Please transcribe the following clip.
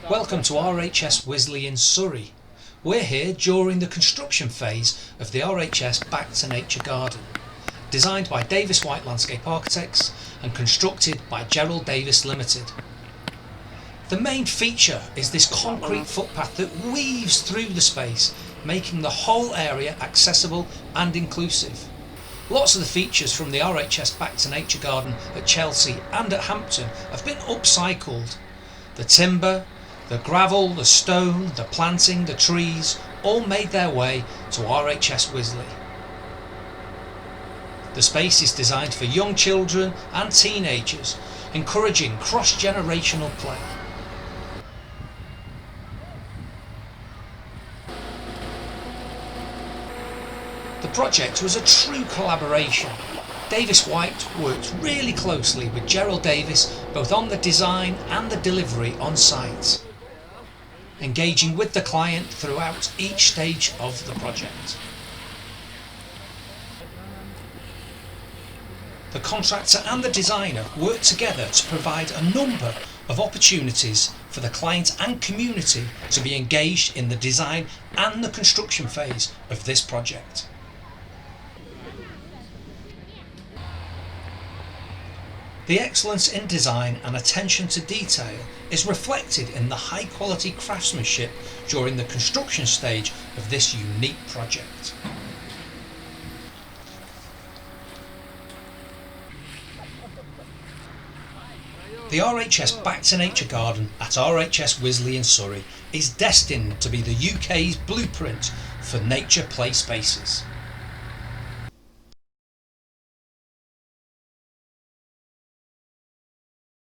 Welcome to RHS Wisley in Surrey. We're here during the construction phase of the RHS Back to Nature Garden, designed by Davies White Landscape Architects and constructed by Davies Ltd. The main feature is this concrete footpath that weaves through the space, making the whole area accessible and inclusive. Lots of the features from the RHS Back to Nature Garden at Chelsea and at Hampton have been upcycled. The timber, the gravel, the stone, the planting, the trees, all made their way to RHS Wisley. The space is designed for young children and teenagers, encouraging cross-generational play. The project was a true collaboration. Davies White worked really closely with Davies both on the design and the delivery on site, engaging with the client throughout each stage of the project. The contractor and the designer worked together to provide a number of opportunities for the client and community to be engaged in the design and the construction phase of this project. The excellence in design and attention to detail is reflected in the high quality craftsmanship during the construction stage of this unique project. The RHS Back to Nature Garden at RHS Wisley in Surrey is destined to be the UK's blueprint for nature play spaces.